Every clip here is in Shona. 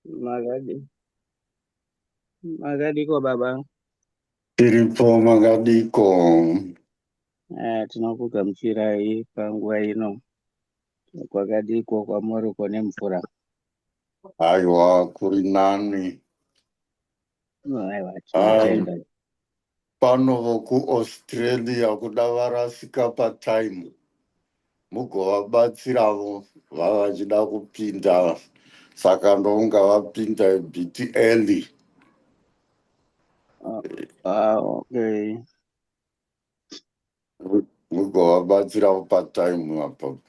Magadi, Magadiko baba. Tiripo Magadiko. Tinokugamuchirai panguva ino. Kwakadiko kwamuri kune mvura. Aiwa kuri nani. Aiwa, Ai, tinotenda. pano kuAustralia kuda varasika patime. Mugovabatsiravo vava vachida kupinda. Saka ndonga vapinda ebhiti early. Okay. Mugovabatsiravo patime apo.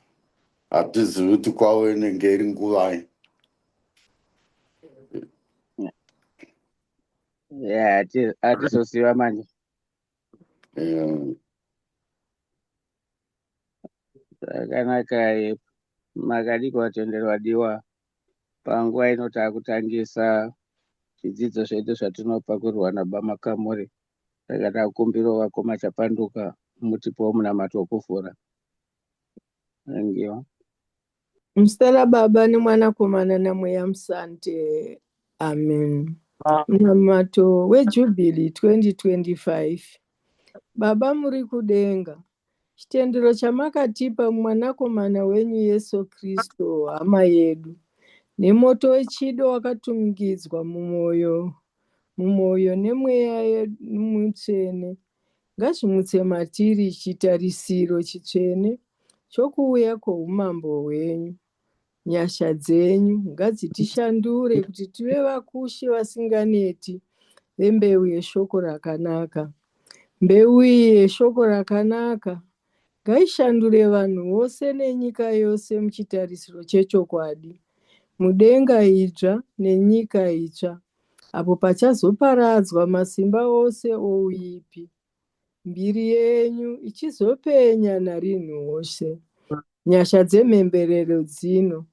Hatizivi kuti kwavo inenge iri nguvai. Hatisosiva manje. Zvakanaka. Magadiko vatenderwa diwa. Panguva ino takutangisa zvidzidzo zvedu zvatinopa kurwa nabamakamuri. Saka takukumbirawo vakoma chapanduka mutipowo munamato wokuvhura. Thank Mstela Baba nemwanakomana namweya Musante. Amen. Munamato weJubili 2025. Baba muri kudenga, chitendero chamakatipa mwanakomana wenyu Yesu Kristu hama yedu, nemoto wechido wakatumikidzwa mumwoyo nemweya yedu mutsvene, ngazvimutse matiri chitarisiro chitsvene chokuuya kwoumambo hwenyu. Nyasha dzenyu ngadzitishandure kuti tive vakushi vasinganeti vembeu yeshoko rakanaka. Mbeu iyi yeshoko rakanaka ngaishandure vanhu vose nenyika yose muchitarisiro chechokwadi, mudenga idzva nenyika itsva, apo pachazoparadzwa masimba ose ouipi. Mbiri yenyu ichizopenya narinhu wose. Nyasha dzemhemberero dzino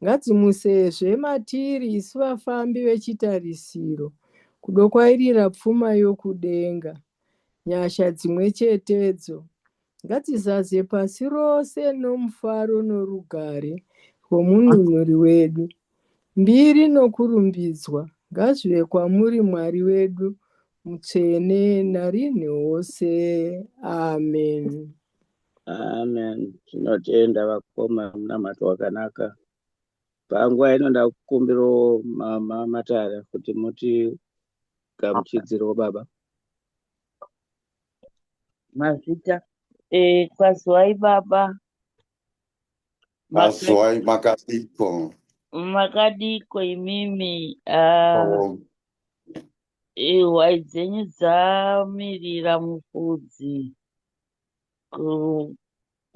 ngadzimusezve matiri isu vafambi vechitarisiro kudokwairira pfuma yokudenga. Nyasha dzimwe chetedzo ngadzizaze pasi rose nomufaro norugare rwomununuri wedu. Mbiri nokurumbidzwa ngazvive kwamuri Mwari wedu mutsvene narinhu wose. Amen. Amen. Tinotenda vakoma munamato wakanaka. Panguva ino ndakukumbirawo mama Matara kuti mutigamuchidzirewo baba. Mazvita kwazwai baba. Mazwai Magadiko. Makadiko imimi. Hwai dzenyu dzamirira mufudzi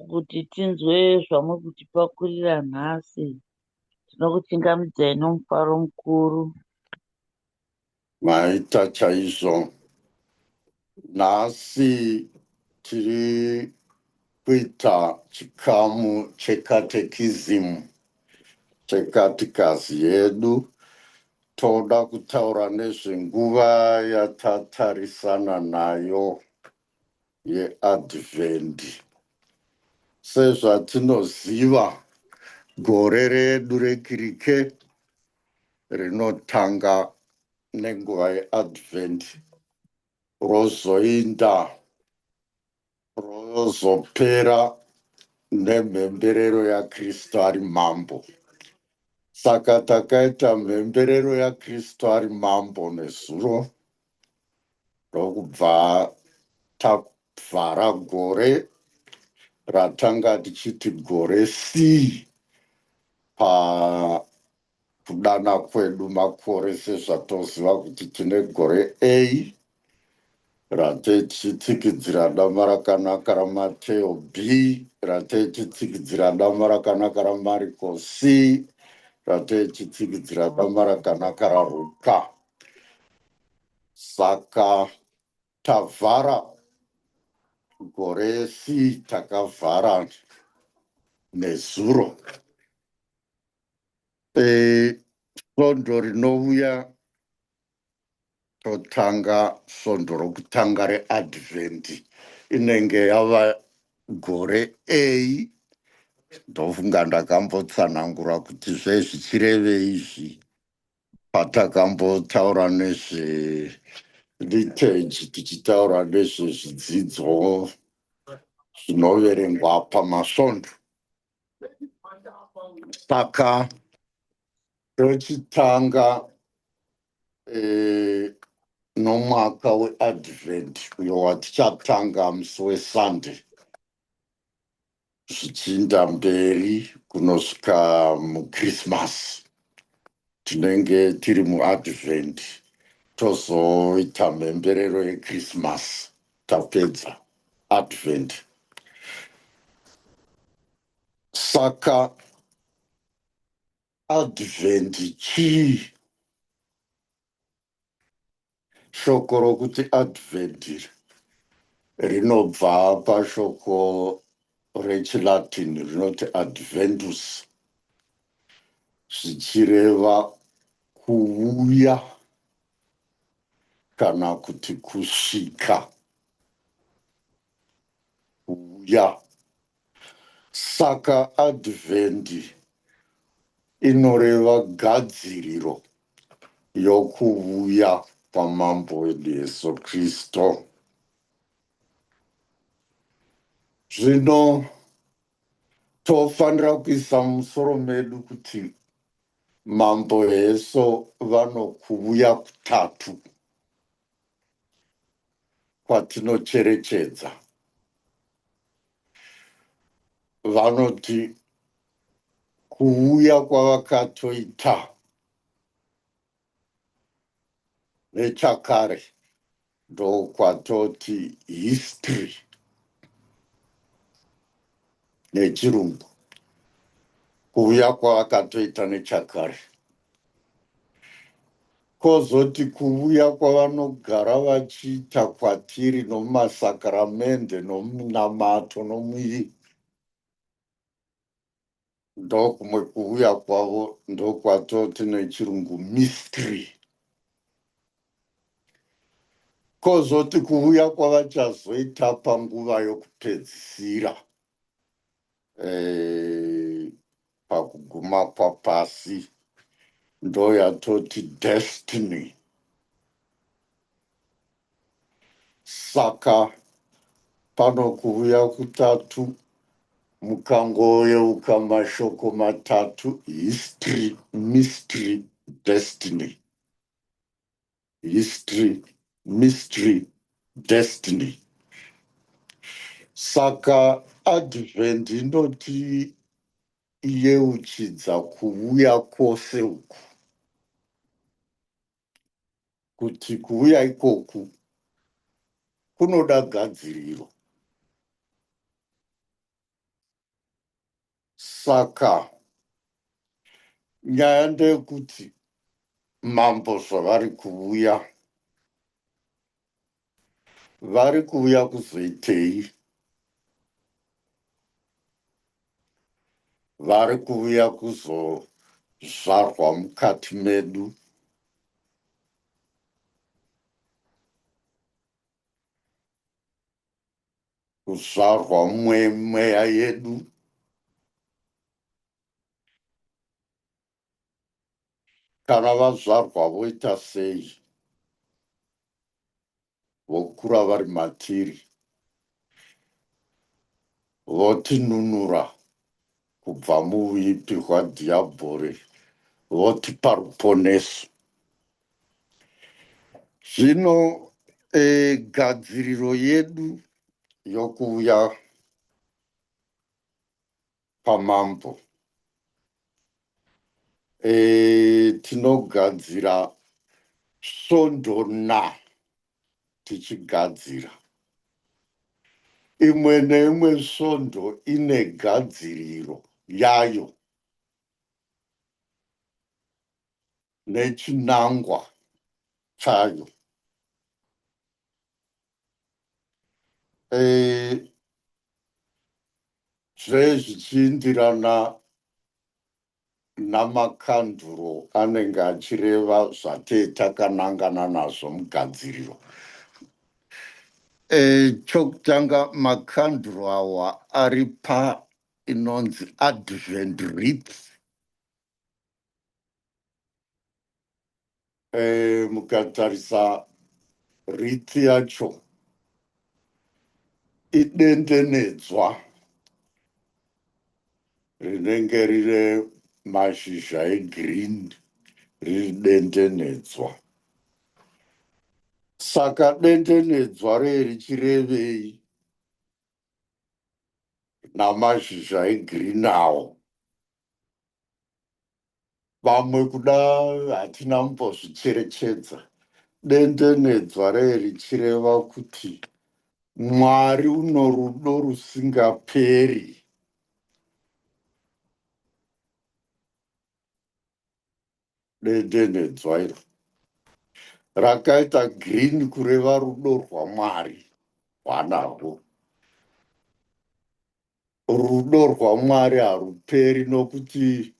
kuti tinzwe zvamuri kutipakurira nhasi. Tinokuchingamidzai nomufaro mukuru. Maita chaizvo. Nhasi tiri kuita chikamu chekatekizimu chekatikazi yedu. Toda kutaura nezvenguva yatatarisana nayo yeadhvendi. Sezvatinoziva, gore redu rekirike rinotanga nenguva yeadhvendi, rozopera nemhemberero yaKristu ari mambo. Saka takaita mhemberero yaKristu ari mambo nezuro rokubva tavhara gore ratanga tichiti gore C pakudana kwedu makore, sezvatoziva kuti tine gore A ratetichitsikidzira dama rakanaka raMateo B, ratetichitsikidzira dama rakanaka raMariko C, ratetichitsikidzira dama rakanaka raRuka. Saka tavhara gore C, takavhara nezuro. Svondo rinouya totanga svondo rokutanga readhvendi, inenge yava gore A. Ndofunga ndakambotsanangura kuti zvezvichirevei izvi. patakambotaura nezveliturgy tichitaura nezvezvidzidzo zvinoverengwa pamasvondo. Saka tochitanga nomwaka weadvent uyo watichatanga musi wesunday zvichiinda mberi kunosvika mukrismas. Tinenge tiri muadvent, tozoita mhemberero yekrismas tapedza advent. Saka advent chii? Shoko rokuti advent rinobva pashoko rechilatini rinoti adventus, zvichireva kuuya kana kuti kusvika, kuuya. Saka advent inoreva gadziriro yokuuya kwamambo wedu Yesu Kristu. Zvino tofanira kuisa musoro medu kuti mambo Yesu vanokuuya kutatu kwatinocherechedza. Vanoti kuuya kwavakatoita nechakare ndokwatoti history nechirungu. Kuuya kwavakatoita nechakare. Kozoti kuuya kwavanogara vachiita kwatiri nomumasakramende nomunamato nomuviri, ndokumwe kuuya kwavo ndokwatoti nechirungu mystery. Kozoti kuuya kwavachazoita panguva yokupedzisira, pakuguma kwapasi, ndo yatoti destiny. Saka pano kuuya kutatu, mukangoyeuka mashoko matatu: history, mystery, destiny. History, mystery, destiny. Saka advent inoti yeuchidza kuuya kwose uku, kuti kuuya ikoku kunoda gadziriro. Saka nyaya ndeyekuti mambo zvavari kuuya, vari kuuya kuzoitei? Vari kuuya kuzozvarwa mukati medu, kuzvarwa mweya yedu, kana vazvarwa voita sei? Vokura vari matiri, votinunura kubva muuipi hwadhiabhori, votipa ruponeso. Zvino gadziriro yedu yokuuya pamambo, tinogadzira svondo tichigadzira. Imwe neimwe svondo ine gadziriro yayo nechinangwa chayo. Zvezvichiindirana namakanduro anenge achireva zvatei takanangana nazvo mugadziriro. Chokutanga, makanduro awa ari pa inonzi advent wreath. mukatarisa riti yacho idendenedzwa rinenge rine mashizha egirini riri dendenedzwa. Saka dendenedzwa richirevei namashizha egirini awo? Vamwe kuda hatina mumbozvicherechedza. Dendenedzwa richireva kuti Mwari uno rudo rusingaperi. Dendenedzwa iro rakaita girini kureva rudo rwaMwari hwanarwo. Rudo rwaMwari haruperi nokuti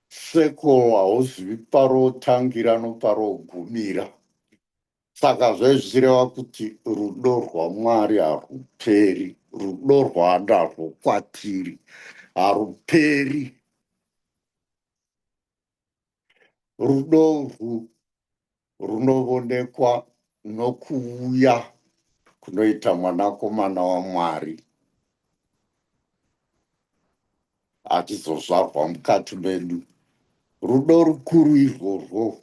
sekolo hauzivi parotangira noparogumira. Saka zvezvichireva kuti rudo rwaMwari haruperi, rudo rwaanarwo kwatiri haruperi. Rudo urwu runoonekwa nokuuya kunoita mwanakomana waMwari achizozvarwa mukati medu. Rudo rukuru irworwo.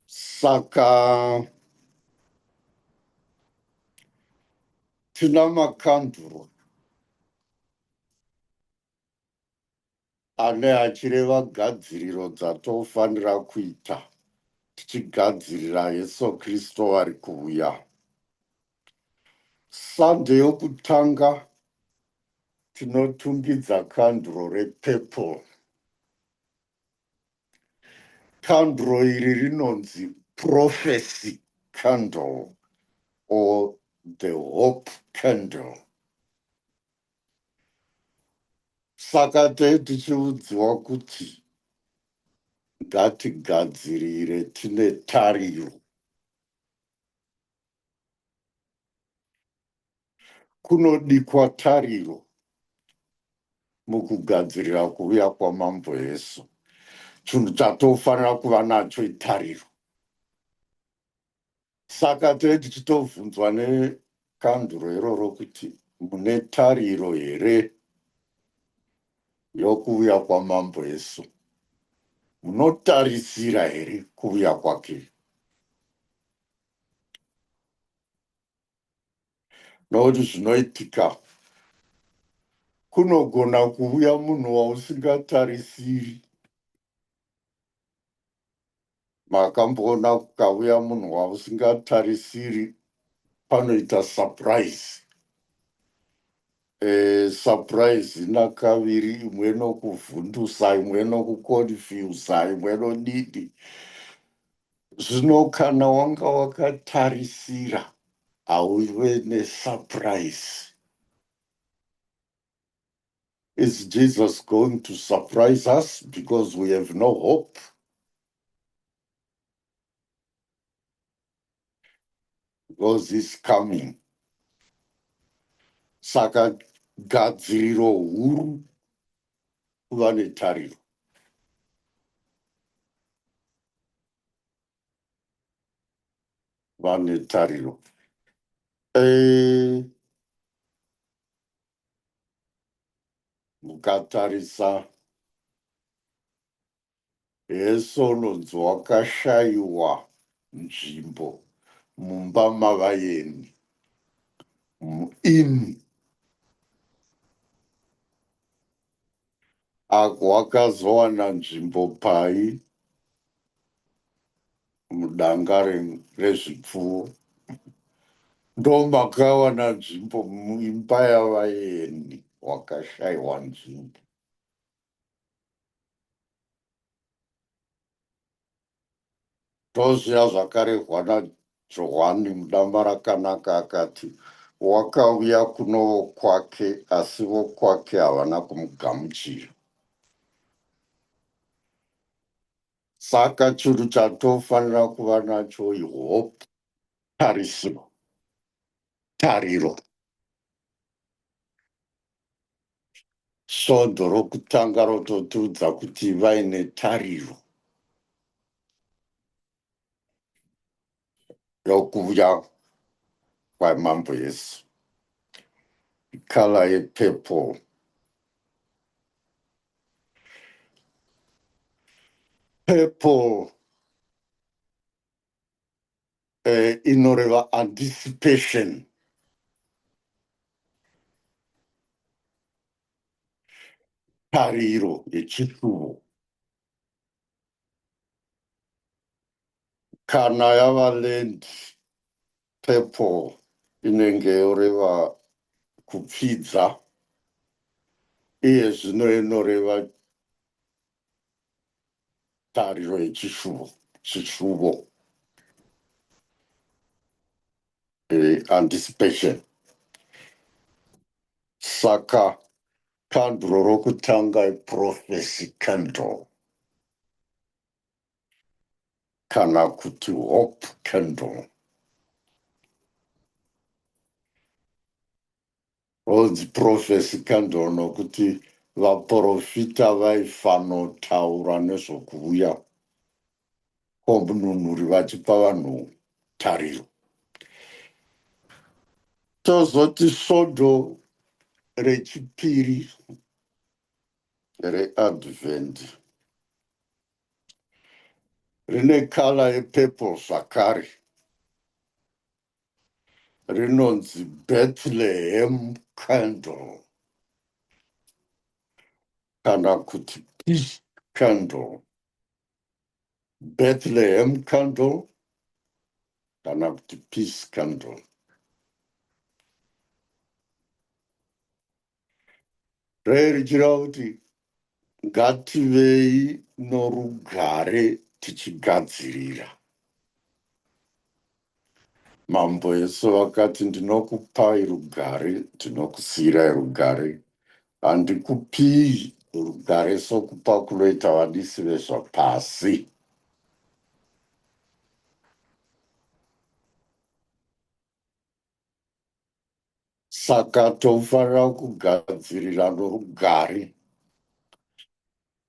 Saka tina makanduro ane achireva gadziriro dzatofanira kuita tichigadzirira Yesu Kristu ari kuuya. Sande yokutanga tinotungidza kanduro repepuru. Kanduro iri rinonzi prophecy candle or the hope candle. Saka tichiudziwa kuti ngatigadzirire tine tariro. Kunodikwa tariro mukugadzirira kuuya kwamambo Yesu. Chinhu chatofanira kuva nacho itariro. Saka tichitovhunzwa nekanduro iroro kuti mune tariro here yokuuya kwamambo Yesu? Munotarisira here kuuya kwake? Nokuti zvinoitika kunogona kuuya munhu wausingatarisiri. Makamboona kukauya munhu wausingatarisiri panoita surprise. Surprise ina kaviri, imwe inokuvhundusa, imwe inokuconfusa, imwe inodidi. Zvino kana wanga wakatarisira hauve nesurprise. Is Jesus going to surprise us because we have no hope? Because he's coming. Saka gadziriro huru kuva netariro. Kuva netariro. Mukatarisa Yesu unonzi wakashayiwa nzvimbo mumba mavaeni, muini. Ako wakazowana nzvimbo pai? Mudanga rezvipfuwo. Ndomakawana nzvimbo muimba yavaeni, wakashayiwa nzvimbo. Ndozviya zvakarehwa naJohani mudamba rakanaka akati, wakauya kuno kwake asi vokwake havana kumugamuchira. Saka chinhu chatofanira kuva nacho ihope, tarisiro, tariro. Svondo rokutanga rototiudza kuti vaine tariro. yokuuya kwamambo Yesu. Ikhala ye-purple. Purple inoreva anticipation. Tariro yechipfuwo. Kana yava land purple inenge yoreva kupfidza. Iye zvino inoreva tariro yechishuvo. Chishuvo. Anticipation. Saka kandro rokutanga prophecy candle. Kana kuti hope candle. Rodzi prophecy candle nokuti vaprofita vaifanotaura nezvokuuya komununuri vachipa vanhu tariro. Tozoti svondo rechipiri readvent rine kala yepurple zvakare. Rinonzi Bethlehem candle kana kuti peace candle. Bethlehem candle kana kuti peace candle. Richireva kuti ngativei norugare tichigadzirira. Mambo Yesu vakati ndinokupai rugare, ndinokusiyirai rugare. Handikupi rugare sokupa kunoita vadisi vezvapasi. Saka tofanira kugadzirira norugare.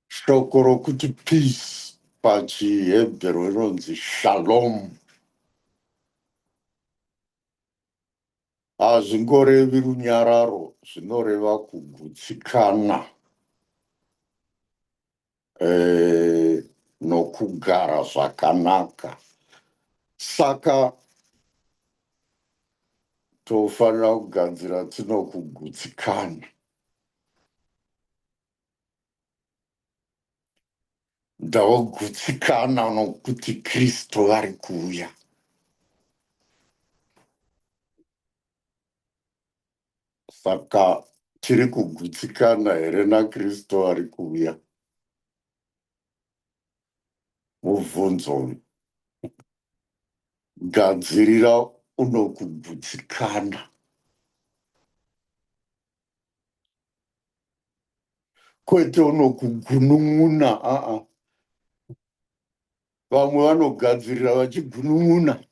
Shoko rokuti peace pachihebheru rinonzi shalom. Hazvingorevi runyararo, zvinoreva kugutsikana nokugara zvakanaka. Saka tofanira kugadzira tinokugutsikana. Ndagutsikana nokuti Kristu vari kuuya. Saka tiri kugutsikana here naKristu vari kuuya? Mubvunzo. Gadzirira unokugutsikana. Kwete unokugunun'una. Vamwe vanogadzirira vachigunun'una.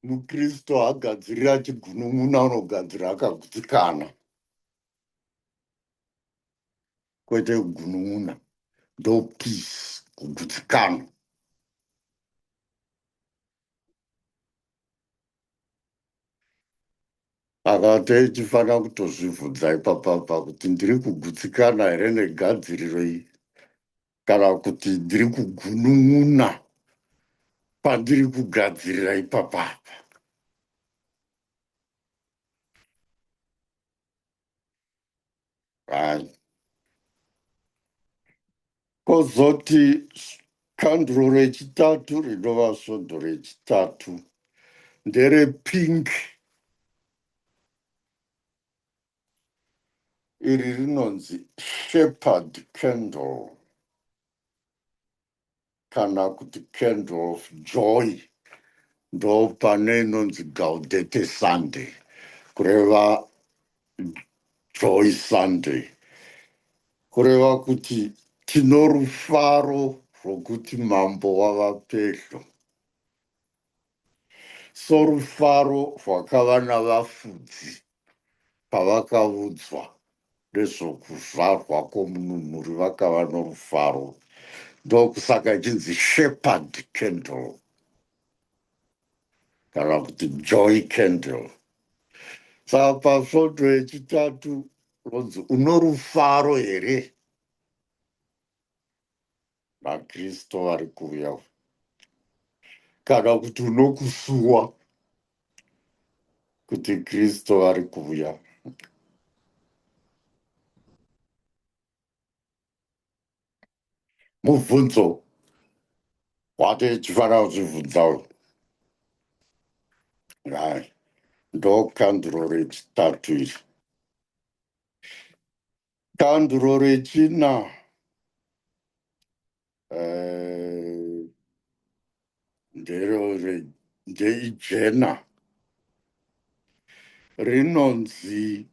Mukristu haagadzirira achigunun'una, unogadzirira akagutsikana. Kwete kugunun'una. Ndo peace, kugutsikana. Akati tifanira kutozvibvunza ipapapa kuti ndiri kugutsikana here negadziriro iyi, kana kuti ndiri kugunun'una pandiri kugadzirira ipapapa. Kozoti kandro rechitatu rinova svondo rechitatu nderepink. Iri rinonzi shepherd candle kana kuti candle of joy. Ndo pane inonzi Gaudete Sunday, kureva Joy Sunday, kureva kuti tino rufaro rwokuti mambo wava pedyo. Sorufaro rwakava navafudzi pavakaudzwa nezvokuzvarwa kwomununuri, vakava norufaro. ndokusaka ichinzi shepherd candle kana kuti joy candle. Saka pasvondo yechitatu ronzi unorufaro here naKristu ari kuuya, kana kuti unokusuwa kuti Kristu ari kuuya. Mubvunzo watichifanira kuchibvunzawo. Hai, ndo kandiro rechitatu iri. Kandiro rechina ndeijena, rinonzi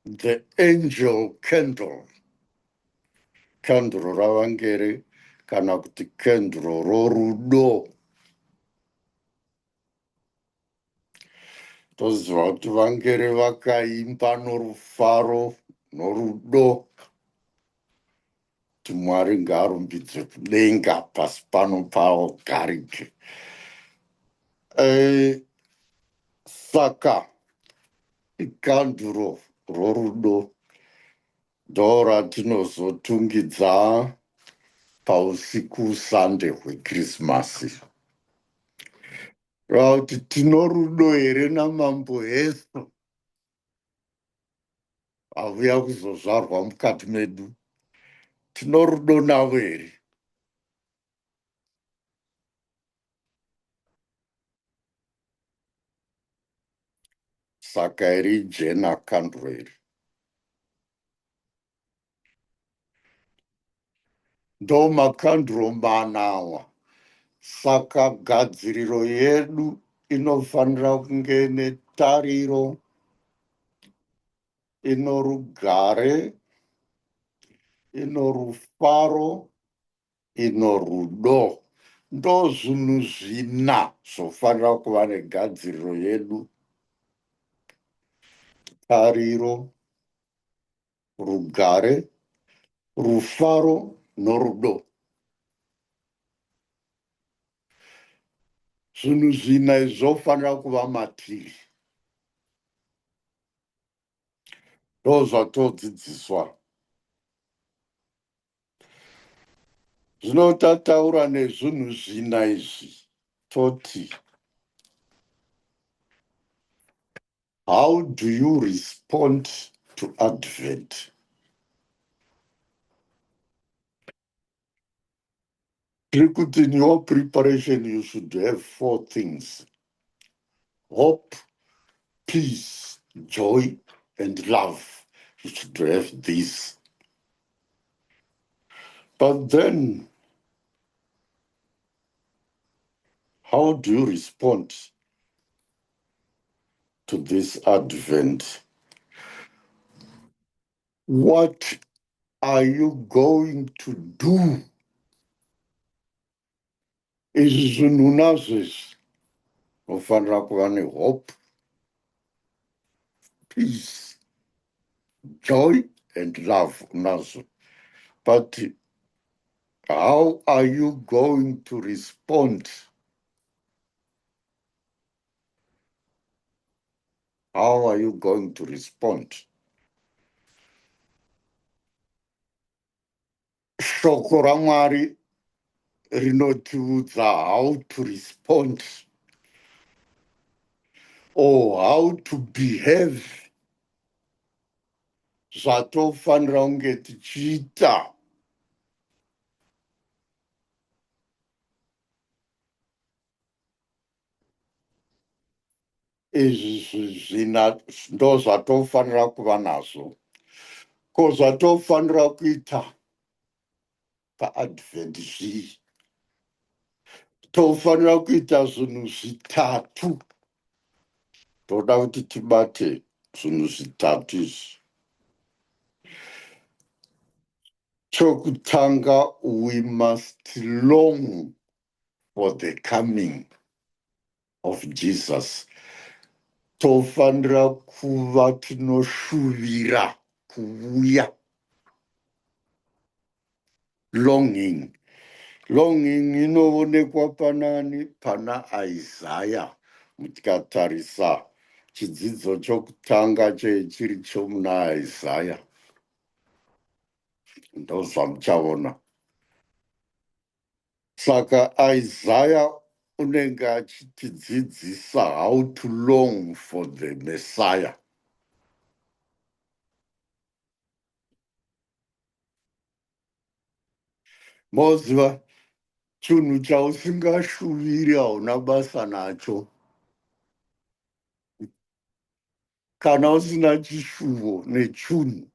the angel candle, kandiro ravangere kana kuti kandiro rorudo. Toziva kuti vangere vakaimba norufaro norudo kuti Mwari ngaarumbidzwe kudenga pasi pano paogarike. Saka ikandiro rorudo ndo ratinozotungidza pausiku Sande hweKrisimasi. Rauti tino rudo here namambo Jesu auya kuzozvarwa mukati medu. Tino rudo navo here? Saka iri jena kandiro iri ndo makandiro manawa. Saka gadziriro yedu inofanira kunge netariro, ino rugare, ino rufaro, ino rudo. Ndo zvinhu zvina zvofanira kuva negadziriro yedu: tariro, rugare, rufaro norudo. Zvinhu zvina izvi zvofanira kuva matiri. Ndo zvatodzidziswa. Zvino tataura nezvinhu zvina izvi toti, how do you respond to Advent? In your preparation, you should have 4 things: hope, peace, joy, and love. You should have these. But then, how do you respond to this Advent? What are you going to do? Izvi zvinhu nazvo izvi unofanira kuva nehope, peace, joy, and love nazvo. But how are you going to respond? How are you going to respond? Shoko raMwari rinotiudza how to respond, or how to behave, zvatofanira kunge tichiita. Izvi zvina ndo zvatofanira kuva nazvo. Ko zvatofanira kuita paAdvent zvii? Tofanira kuita zvinhu zvitatu. Toda kuti tibate zvinhu zvitatu izvi. Chokutanga, we must long for the coming of Jesus. Tofanira kuva tinoshuvira kuuya longing. Longing inoonekwa panani pana Isaiah mutikatarisa chidzidzo chokutanga chiri chomuna Isaiah ndozvamuchaona. Saka Isaiah unenge achitidzidzisa how to long for the Messiah. Moziva chinhu chausingashuviri hauna basa nacho kana usina chishuvo nechunhu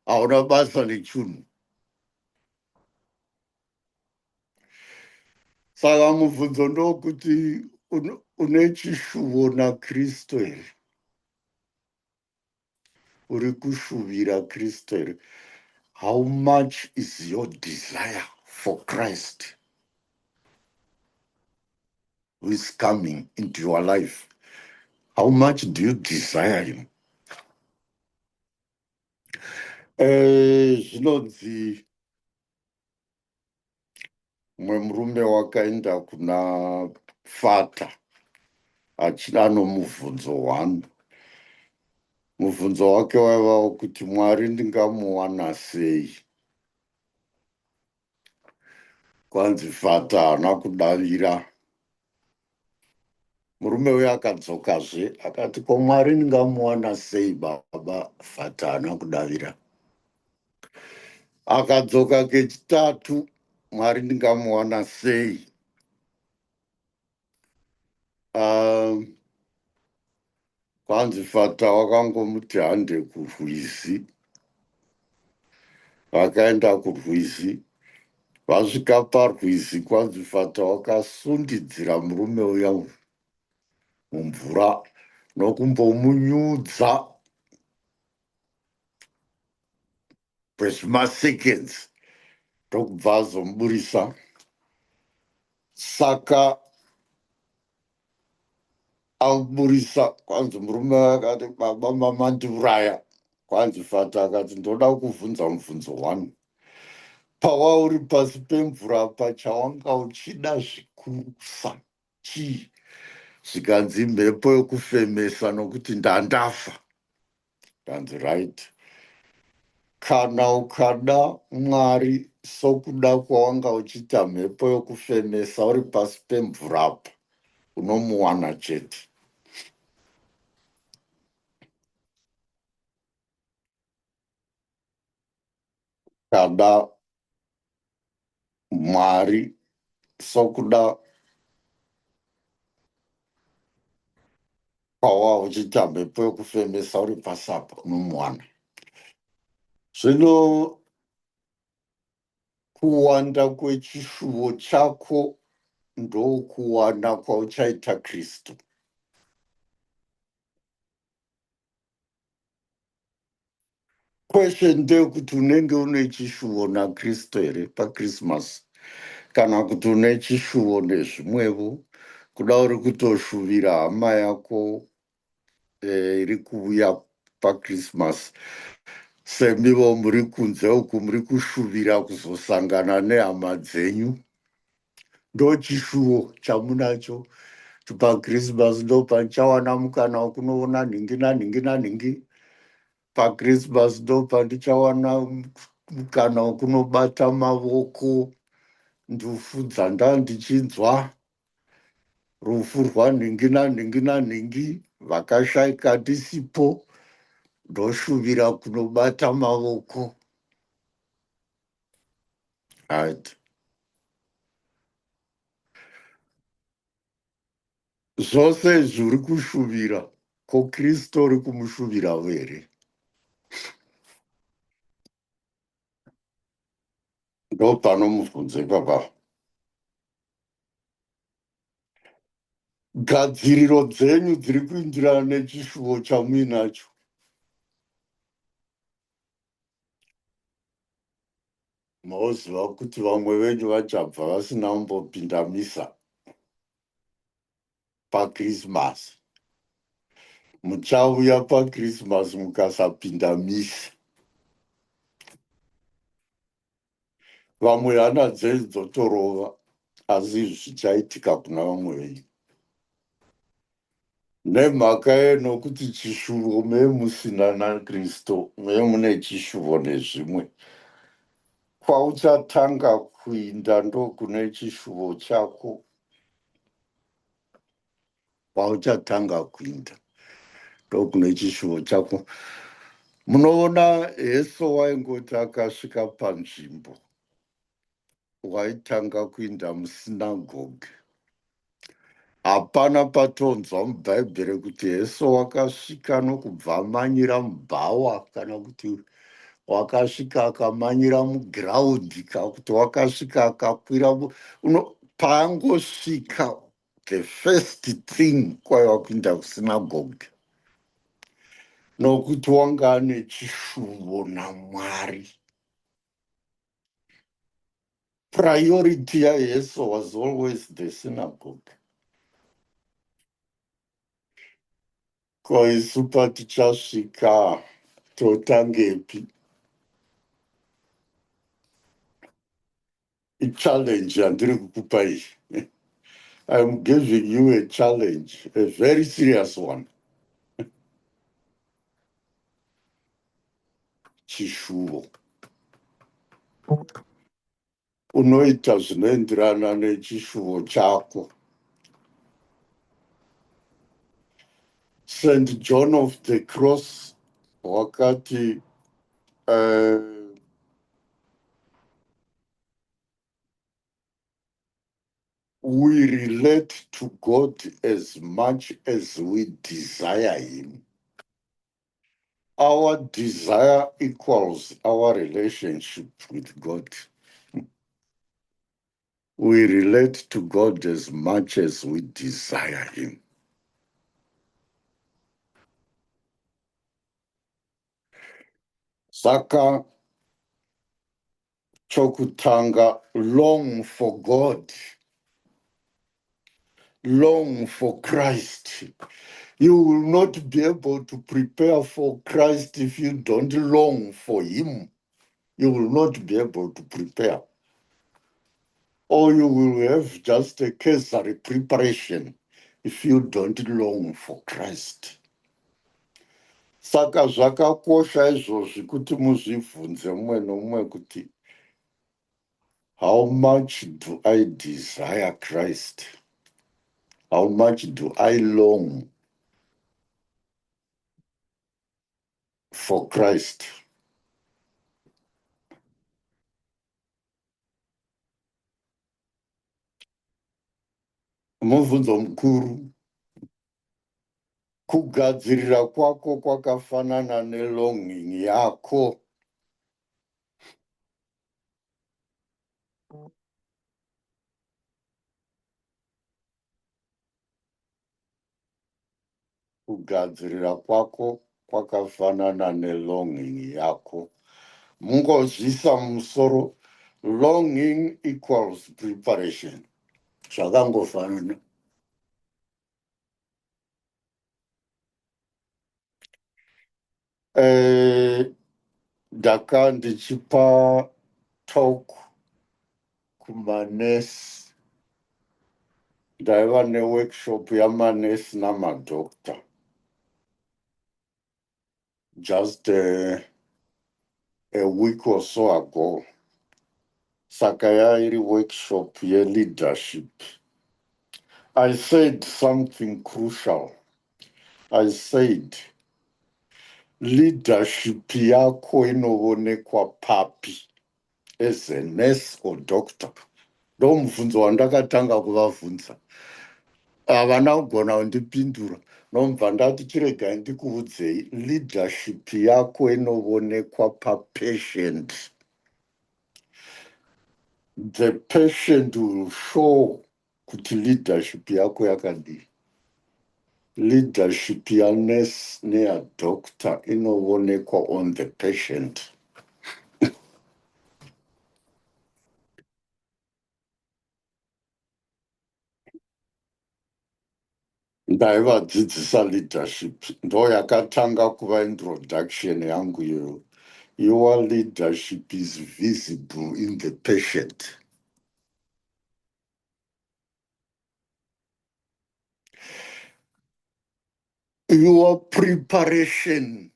hauna basa nechunhu. Saka mubvunzo ndokuti une chishuvo naKristu here, uri kushuvira Kristu here. How much is your desire for Christ who is coming into your life? How much do you desire him? Zvinonzi mumwe murume wakaenda kuna Fata anomubvunzo 1. Mubvunzo wake waiva wekuti Mwari ndingamuwana sei? Kwanzi Fata haana kudavira. Murume uyo akadzokazve akati, ko Mwari ndingamuwana sei baba? Fata haana kudavira. Akadzoka kechitatu, Mwari ndingamuwana sei? Kwanzi Fata wakangomuti hande kurwizi. Vakaenda kurwizi. Vasvika parwizi, kwanzi Fata wakasundidzira murume uya mumvura nokumbomunyudza kwezvimaseconds ndokubva azomuburisa. Saka amuburisa, kwanzi murume akati, baba mamandiuraya. Kwanzi Fata akati, ndoda kuvhunza mubvunzo 1. Pawauri pasi pemvura pachawanga uchida zvikurusa chii? Zvikanzi mhepo yokufemesa nokuti ndandafa. Kanzi right. Kana ukada Mwari sokuda kwawanga uchiita mhepo yokufemesa uri pasi pemvura apa, unomuwana chete. Kada Mwari sokuda kwawa uchiita mhepo yokufemesa uri pasi apa, unomuwana. Zvino kuwanda kwechishuvo chako ndokuwanda kwauchaita Kristu. Question ndeyekuti unenge une chishuvo naKristu here paKrismasi, kana kuti une chishuvo nezvimwevo, kuda uri kutoshuvira hama yako iri kuuya paKrismasi. Semivo muri kunze uku muri kushuvira kuzosangana nehama dzenyu. Ndo chishuvo chamunacho. PaKrismasi ndo pandichawana mukana wekunoona nhingi nanhingi nanhingi. PaKrismasi ndo pandichawana mukana wekunobata mavoko ndufudza ndichinzwa rufu rwanhingi nanhingi nanhingi. Vakashayika ndisipo, ndoshuvira kunobata mavoko. Right. Zvose izvi uri kushuvira, ko Kristu uri kumushuvira here? Ndo panomubvunze baba. Gadziriro dzenyu dziri kuindirana nechishuvo chamuinacho. Maoziva kuti vamwe venyu vachabva vasina kumbopinda misa paKrismasi. Muchauya paKrismasi mukasapinda misa. vamwe hana dzeidzotorova asi zvichaitika kuna vamwe venyu nemhaka yenokuti chishuvo memusina naKristu memune chishuvo nezvimwe kwauchatanga kuinda ndokune chishuvo chako kwauchatanga kuinda ndokune chishuvo chako. Munoona Yesu waingoti akasvika panzvimbo waitanga kuinda musinagoge. Hapana patonzwa mubhaibheri kuti Yesu wakasvika nokubva amanyira mubhawa kana kuti wakasvika akamanyira mugiraundi kana kuti wakasvika akakwira paangosvika the first thing kwaiva kuinda kusinagoge nokuti wanga ane chishuvo naMwari. Priority yaYesu was always the synagogue. Ko isu patichasvika totangepi? Challenge yandiri kukupa iyi. I'm giving you a challenge, a very serious one. Chishuvo. Unoita zvinoenderana nechishuvo chako. St. John of the Cross wakati we relate to God as much as we desire Him. Our desire equals our relationship with God. We relate to God as much as we desire Him. Saka chokutanga, long for God, long for Christ. You will not be able to prepare for Christ if you don't long for Him. You will not be able to prepare. Or you will have just a cursory preparation if you don't long for Christ. Saka zvakakosha izvozvi kuti muzvibvunze mumwe nomumwe kuti how much do I desire Christ? How much do I long for Christ? Mubvunzo mukuru. Kugadzirira kwako kwakafanana nelonging yako. Kugadzirira kwako kwakafanana nelonging yako. Mungozvisa musoro, longing equals preparation. Zvakangofanana. Ndaka ndichipa talk kumanesi. Ndaiva neworkshop yamanesi namadokta. Just a week or so ago. Saka yairi workshop leadership. I said something crucial. I said, leadership yako inoonekwa papi as a nurse or doctor. Ndomubvunzo wandakatanga kuvabvunza. Havana kugona kundipindura. Ndomubva ndati chiregai ndikuudzei, leadership yako inoonekwa papatient. The patient will show kuti leadership yako yakadii. Leadership ya nurse neya doctor inoonekwa on the patient. Ndaivadzidzisa leadership. Ndo yakatanga kuva introduction yangu iyo. Your leadership is visible in the patient. Your preparation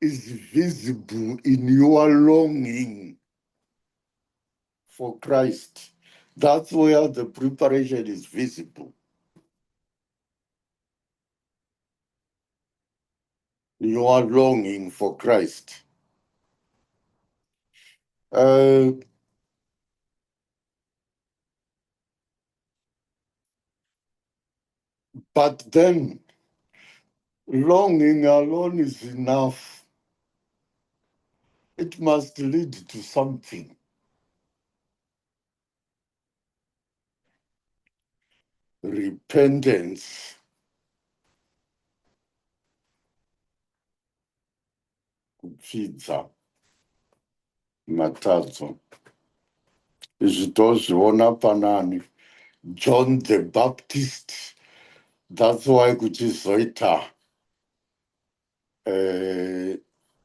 is visible in your longing for Christ. That's where the preparation is visible. Your longing for Christ. But then, longing alone is enough. It must lead to something. Repentance. Kupfidza matadzo. Izvi tozviona panani. John the Baptist. That's why kuchizoita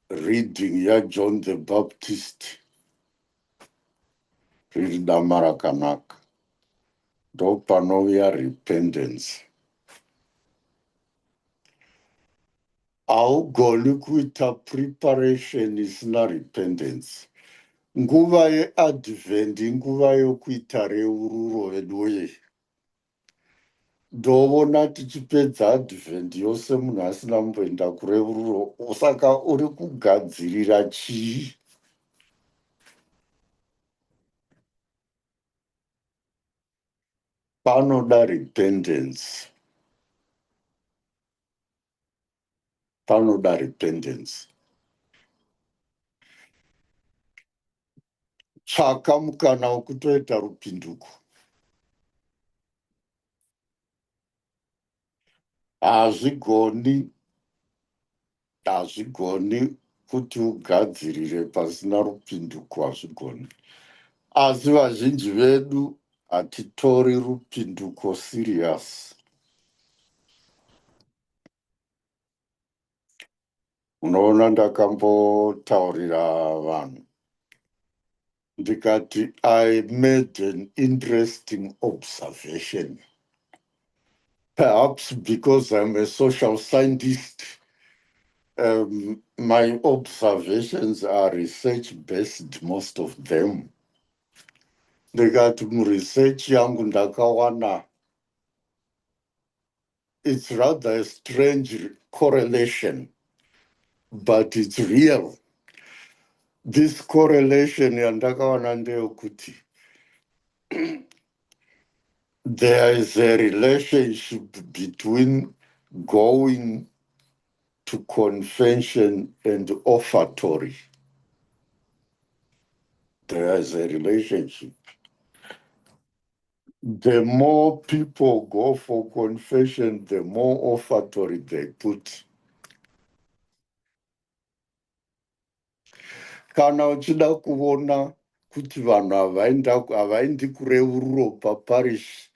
reading John the Baptist. Riri dama rakanaka. Ndopanouya repentance. Haugoni kuita preparation isina repentance. Nguva yeadvent nguva yokuita reururo veduye. Ndoona tichipedza advent yose munhu asina kumboenda kureururo, saka uri kugadzirira chii? Panoda repentance. Panoda repentance. Tsvaka mukana wokutoita rupinduko. Hazvigoni kuti ugadzirire pasina rupinduko, hazvigoni. Asi vazhinji vedu hatitori rupinduko serious. Unoona, ndakambotaurira vanhu ndikati, I made an interesting observation. Perhaps because I'm a social scientist, my observations are research-based, most of them. Ndikati muresearch yangu ndakawana, it's rather a strange correlation, but it's real. This correlation yandakawana ndeyekuti there is a relationship between going to confession and offertory. There is a relationship. The more people go for confession, the more offertory they put. Kana uchida kuona kuti vanhu havaendi kureururo paparish,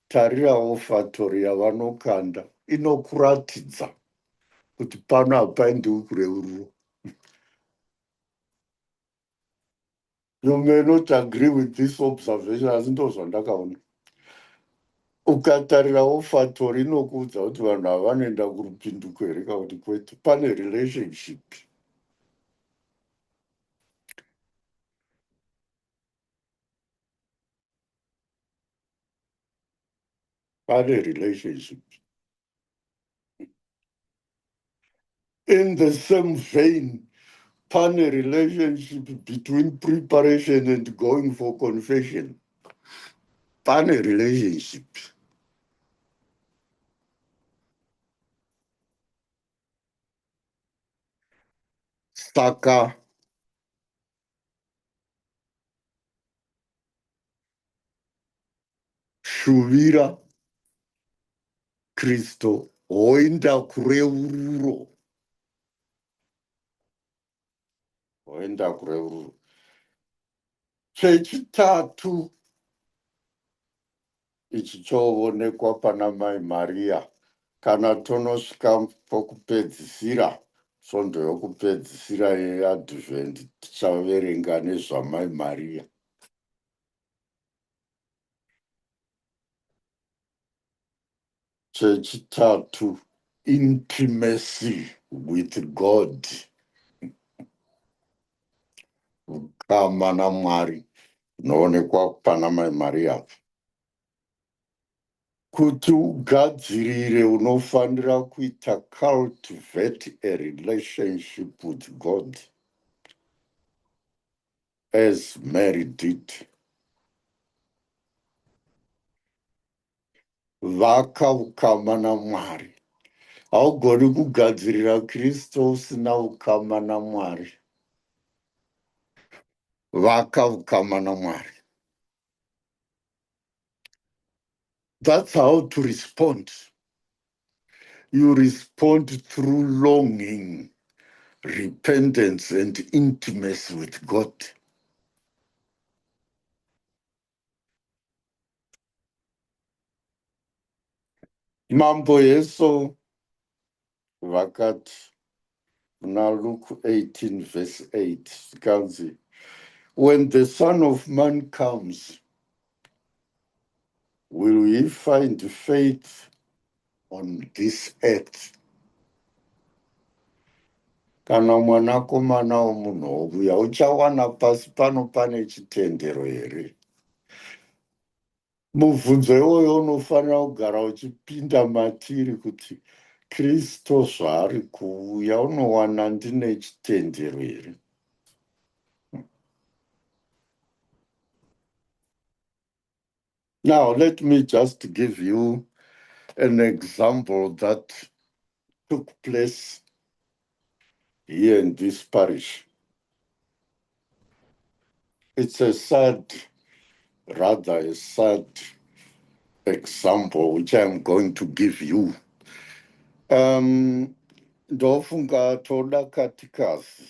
tarira offertory yavanokanda, inokuratidza kuti pano hapaendiwi kureururo. You may not agree with this observation, asi ndozvandakaona. Ukatarira offertory inokuudza kuti vanhu havanoenda kurupinduko here kana kuti kwete. Pane relationship. Pane relationship. In the same vein, pane relationship between preparation and going for confession. Pane relationship. Saka shuvira Kristo oenda kureururo. Oenda kureururo. Chechitatu ichi choonekwa pana Mai Maria kana tonosvika pokupedzisira Svondo yokupedzisira yeadvent tichaverenga nezvamai Maria. Chechitatu, intimacy with God. Ukama naMwari unoonekwa pana mai Maria. Kuti ugadzirire unofanira kuita cultivate a relationship with God as Mary did. Vaka ukama naMwari. Haugoni kugadzirira Kristu usina ukama naMwari. Vaka ukama naMwari. That's how to respond. You respond through longing, repentance, and intimacy with God. Mambo Yesu vakati na Luke 18 verse 8 kanzi, when the Son of Man comes, will he find faith on this earth? Kana mwanakomana womunhu ouya, uchawana pasi pano pane chitendero here? Mubvunzo iwoyo unofanira kugara uchipinda matiri kuti Kristu zvaari kuuya unowana ndine chitendero here? Now, let me just give you an example that took place here in this parish. It's a sad example which I'm going to give you. Ndofunga toda katikazi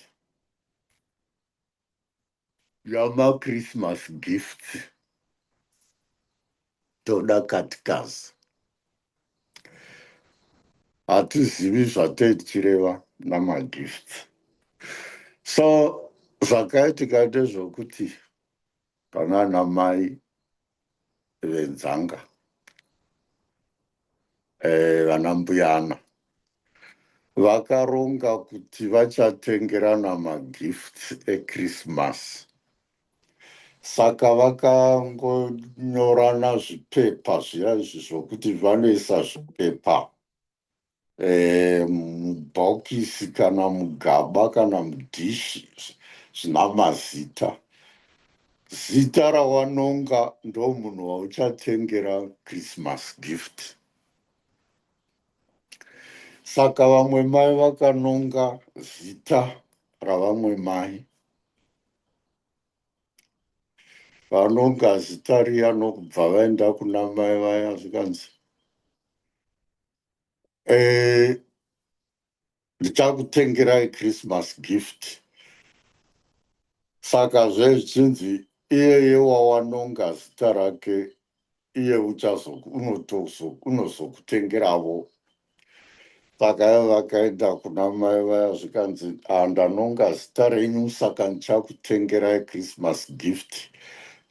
yama Christmas gift. Toda katikazi. Hatizivi zvataichireva namagift. So, zvakaitika ndezvokuti panana mai venzanga, vana mbuyana, vakaronga kuti vachatengerana magifts eChristmas. Saka vakangonyorana zvipepa zviya izvi zvokuti vanoisa zvipepa mubhokisi kana mugaba kana mudhishi zvina mazita. Zita rawanonga ndo munhu wauchatengera Christmas gift. Saka vamwe mai vakanonga zita ravamwe mai. Vanonga zita riya nokubva vaenda kuna mai vaya zvikanzi, ndichakutengerai Christmas gift. Saka zvezvichinzi iyeye wawanonga zita rake iye unozokutengeravo. Saka vakaenda kuna mai vaya zvikanzi, ndanonga zita renyu saka ndichakutengerai Christmas gift.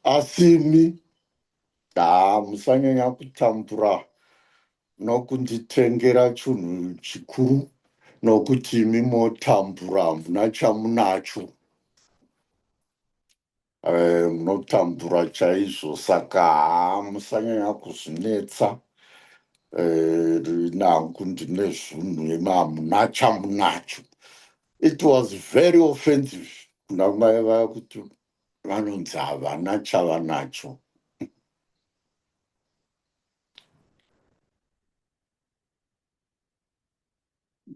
Asimi musanyanya kutambura nokunditengera chinhu chikuru nokuti imi motambura hamuna chamunacho. Munotambura chaizvo, saka musanyanya kuzvinetsa. Nangu ndine zvinhu hamuna chamunacho. It was very offensive kuna mai vaya kuti vanonzi havana chavanacho.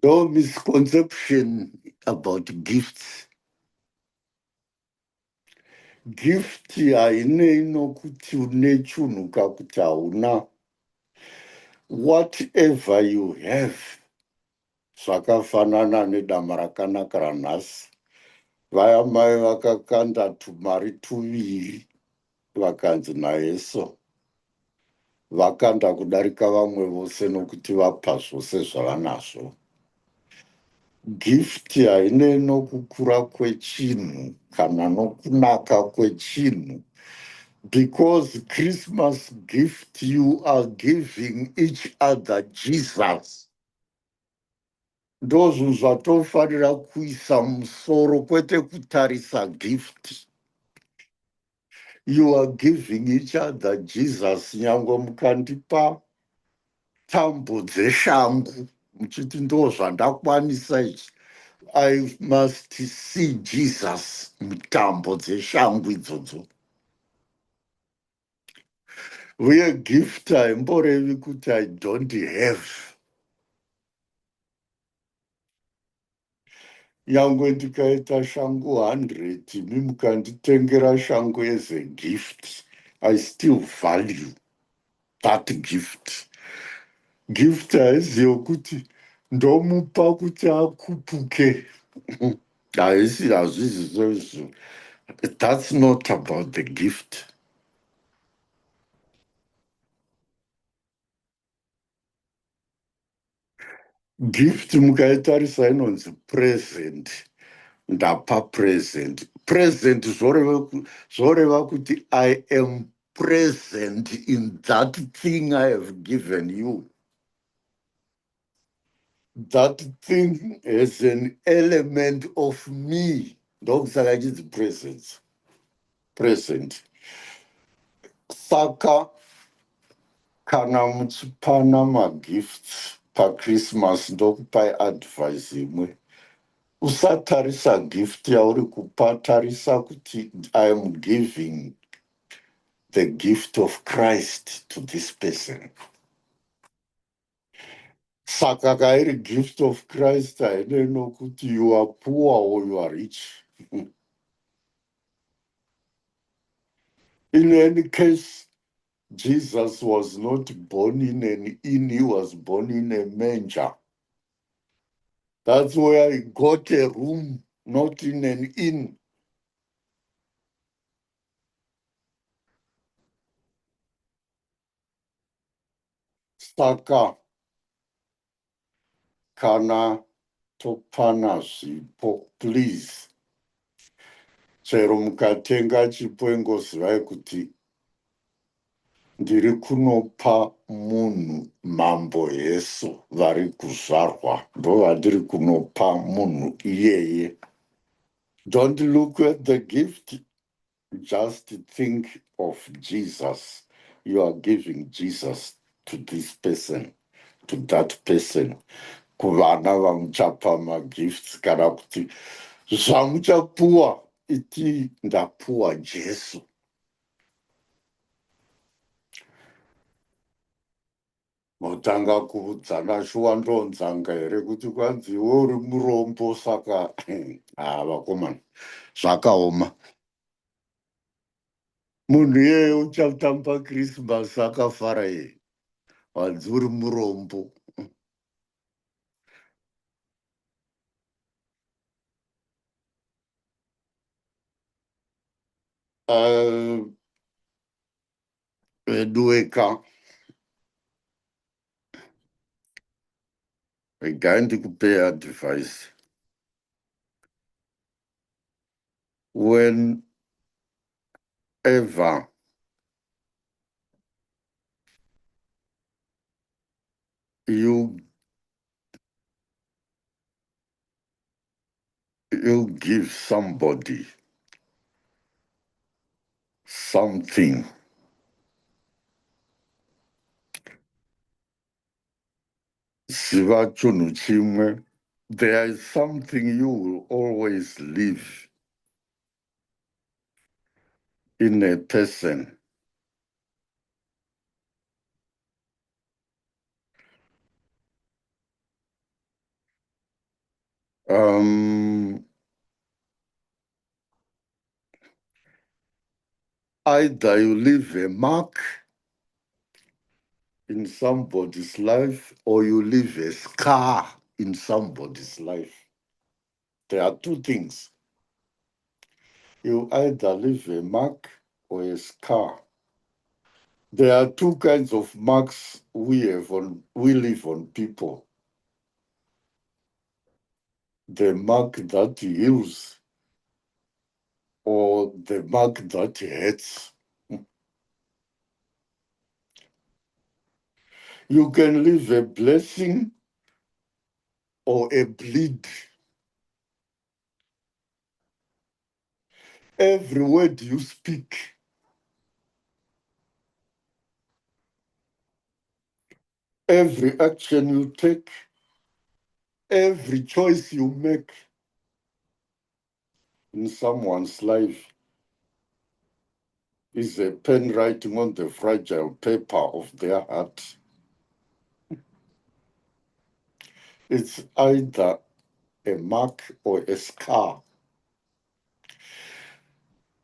No misconception about gifts. Gift hainei nokuti une chinhu kakuti hauna. Whatever you have, zvakafanana nedama rakanaka ranhasi. Vaya mai vakakanda tumari tuviri vakanzi nayeso. Vakanda kudarika vamwe vose nokuti vapa zvose zvavanazvo. gift haine nokukura kwechinhu kana nokunaka kwechinhu. Because Christmas gift, you are giving each other Jesus. Ndozvo zvatofanira kuisa musoro kwete kutarisa gift. You are giving each other Jesus. Nyangwe mukandipa tambo dzeshangu muchiti ndo zvandakwanisa ichi, I must see Jesus mutambo dzeshangu idzodzo. Uye gift haimborevi kuti I don't have. Nyangwe ndikaita shangu 100 imi mukanditengera shangu as a gift, I still value that gift. Gift haizi yokuti ndomupa kuti akupuke. Hazvizi izvozvo. That's not about the gift. Gift mukaitarisa inonzi present. Ndapa present. Present zvoreva kuti I am present in that thing I have given you. That thing has an element of me. Ndokusaka ichidzi presence. Present. Saka kana muchipana magifts paChristmas ndokupai advice imwe. Usatarisa gift yauri kupa, tarisa kuti I am giving the gift of Christ to this person. Saka kairi gift of Christ haine nokuti you are poor or you are rich. In any case, Jesus was not born in an inn, he was born in a manger. That's where he got a room, not in an inn. Saka kana topana zvipo, please. Chero mukatenga chipo ingozivai kuti ndiri kunopa munhu mambo Yesu vari kuzvarwa, ndo vandiri kunopa munhu iyeye. Don't look at the gift, just think of Jesus. You are giving Jesus to this person, to that person. Kuvana vamuchapa magifts kana kuti zvamuchapuwa iti ndapuwa Jesu. Motanga kuudzana shuwa ndonzanga here kuti kwanzi iwe uri murombo saka vakomana zvakaoma. Munhu iyeye uchatamba Christmas akafara yeye, wanzi uri murombo. Vedu regai ndikupe advice. Whenever you give somebody something, ziva chunhu chimwe, there is something you will always leave in a person. Either you leave a mark in somebody's life or you leave a scar in somebody's life. There are two things. You either leave a mark or a scar. There are two kinds of marks we leave on people. the mark that heals or the mark that hurts. You can leave a blessing or a bleed. Every word you speak, every action you take, every choice you make in someone's life is a pen writing on the fragile paper of their heart. It's either a mark or a scar.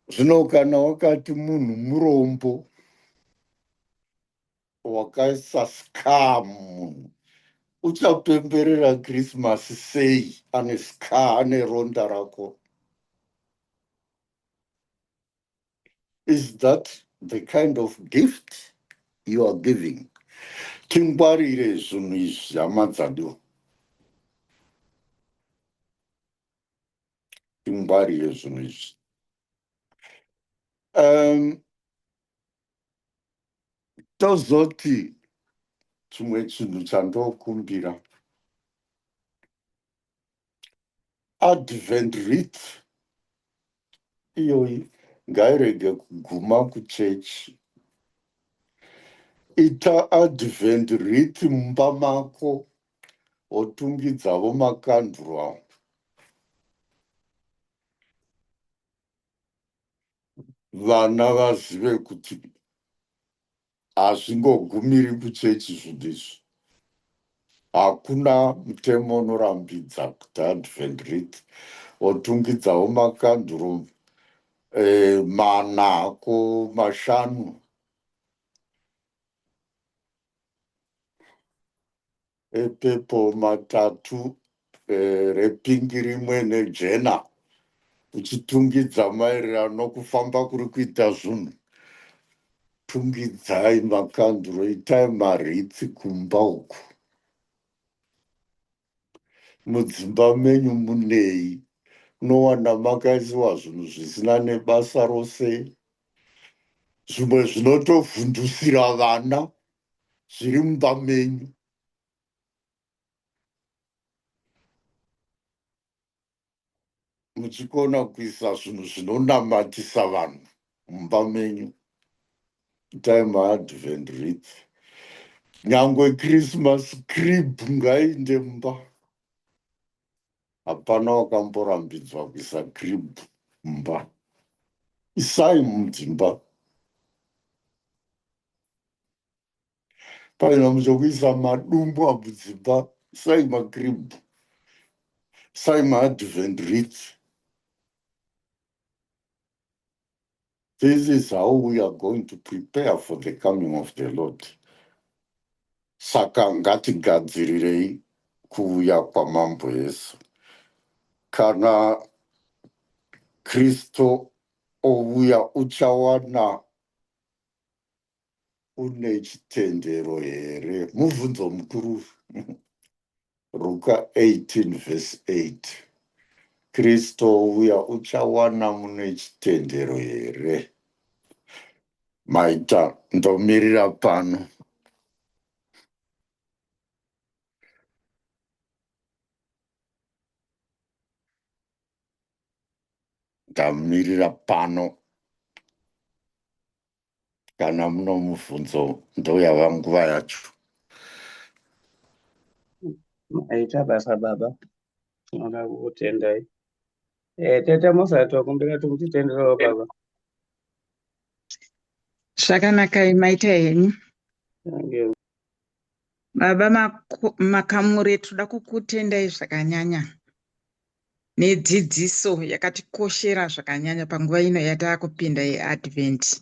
Zvino kana wakati munhu murombo wakaisa scar munhu, uchapemberera Christmas sei ane scar, ane ronda rako? Is that the kind of gift you are giving? Tingwarire zvinhu izvi hama dzangu. Tingwarire zvinhu izvi. Tozoti chimwe chinhu chandokumbira. Advent wreath iyoyi ngairege kuguma kuchechi. Ita advent wreath mumba mako, wotungidzavo makanduru awo. Vana vazive kuti hazvingogumiri kuchechi zvinhu izvi. Hakuna mutemo unorambidza kuti advent wreath wotungidzawo makanduru mana ko mashanu. Epepo matatu, repingi rimwe nejena, uchitungidza maererano nokufamba kuri kuita zvinhu. Tungidzai makanduru, itai maritsi kumba uku. Mudzimba menyu munei, unowana makaisiwa zvinhu zvisina nebasa rose. Zvimwe zvinotovhundusira vana zviri mumba menyu. Muchikona kuisa zvinhu zvinonamatisa vanhu mumba menyu. Itai maadvent wreath. Nyangwe Christmas crib ngainde mumba. Hapana wakamborambidzwa kuisa crib mumba. Isai mudzimba. Paina muchokuisa madumbu amudzimba, isai macrib. Isai maadvent wreath. This is how we are going to prepare for the coming of the Lord. Saka ngatigadzirirei kuuya kwamambo Yesu. Kana Kristo ouya uchawana une chitendero here? Mubvunzo mukuru. Luka 18 verse 8. Kristo ouya uchawana mune chitendero here? Maita ndomirira pano. Ndamirira pano. Kana muno mubvunzo ndouya nguva yacho. Maita basa baba. Tinoda kukutendai. Tete musati wakumbira tikutitenderawo baba. Zvakanaka maita henyu. Thank you. Baba makamuri toda kukutendai zvakanyanya nedzidziso yakatikoshera zvakanyanya panguva ino yatakupinda yeadvent.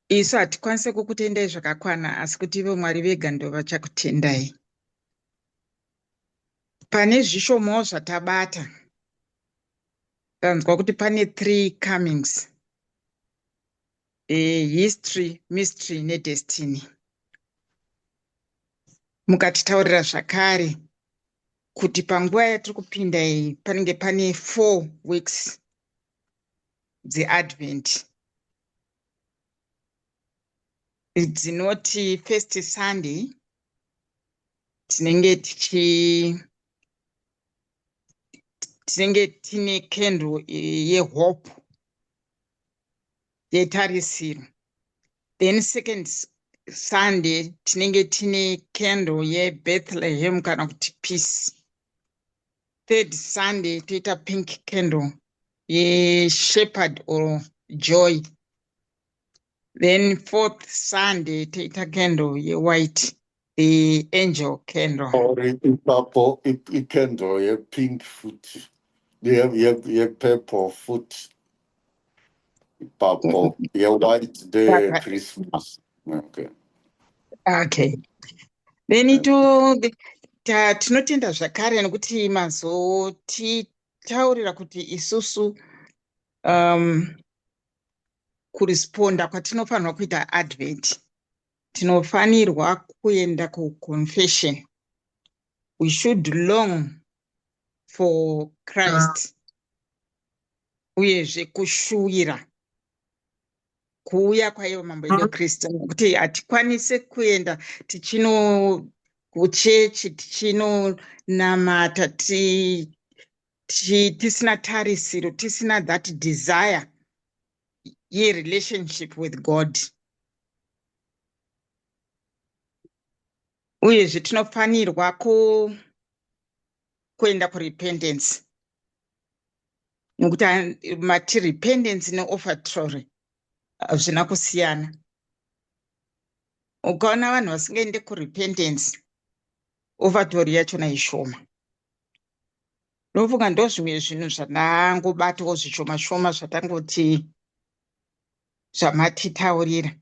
Isu hatikwanise kukutendai zvakakwana, asi kuti ivo Mwari vega ndo vachakutendai. Pane zvishomawo zvatabata, tanzwa kuti pane 3 comings: history, mystery nedestiny. Mukatitaurira zvakare kuti panguva yatiri kupinda iyi panenge pane 4 weeks dzeadvent dzinoti first Sunday tinenge tine candle yehope yetarisiro. Then second Sunday tinenge tine candle yeBethlehem kana kuti peace. Third Sunday toita pink candle shepherd or joy. Then fourth Sunday toita candle white, the angel candle. Or ipapo ikendo ye pink foot. Ye purple foot. Ipapo ye white the Christmas. Okay. Okay. Then tinotenda zvakare nekuti mazotitaurira kuti isusu kuresponda kwatinofanirwa kuita advent tinofanirwa kuenda kuconfession. We should long for Christ uyezve kushuwira kuuya kwaivo mambo edu Kristu, nekuti hatikwanisi kuenda kuchechi tichinonamata tisina tarisiro, tisina that desire relationship with God. Uyezve tinofanirwa kuenda kurepentance, nekuti mati repentance neoffertory zvina kusiyana. Ukaona vanhu vasingaende kurepentance, offertory yachona ishoma. Ndofunga ndozvimwe zvinhu zvandangobatawo zvishoma shoma zvatangoti zvamatitaurira.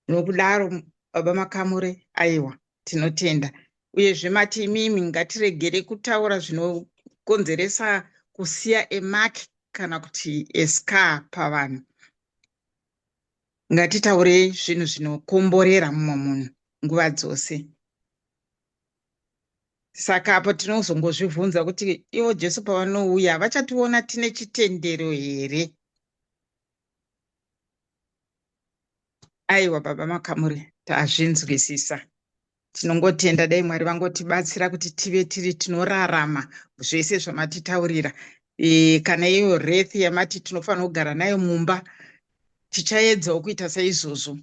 Nokudaro baba makamuri, aiwa tinotenda. Uyezve mati imimi ngatiregere kutaura zvinokonzeresa kusiya emaki kana kuti escar pavanhu. Ngatitaure zvinhu zvinokomborera mumwe munhu nguva dzose. Saka apo tinozongozvibvunza kuti ivo Jesu pavanouya vachationa tine chitendero here? Aiwa baba makamuri, tazvinzwisisa. Tinongotenda dai Mwari vangotibatsira kuti tive tiri tinorarama zvese zvamatitaurira. Kana iyo wreath yamati tinofanira kugara nayo mumba, tichaedzawo kuita saizvozvo,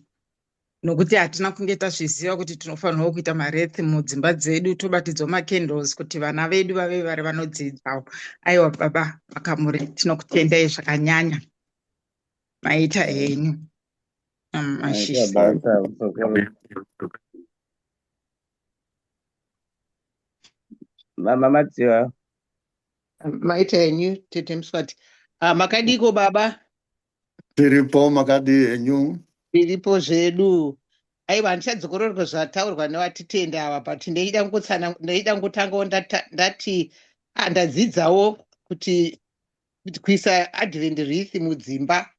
nokuti hatina kunge tazviziva kuti tinofanirwa kuita marethi mudzimba dzedu, tobatidzwa macandles kuti vana vedu vave vari vanodzidzawo. Aiwa baba makamuri, tinokutendai zvakanyanya maita henyu mashizha. Mama Madziva. Maita henyu tete Muswati. Makadiko baba? Tiripo makadi henyu. Tiripo zvedu. Aiwa ndichadzokoroka zvataurwa nevatitenda ava, but ndeida ngotangawo ndati ndadzidzawo kuti kuisa advent wreath mudzimba.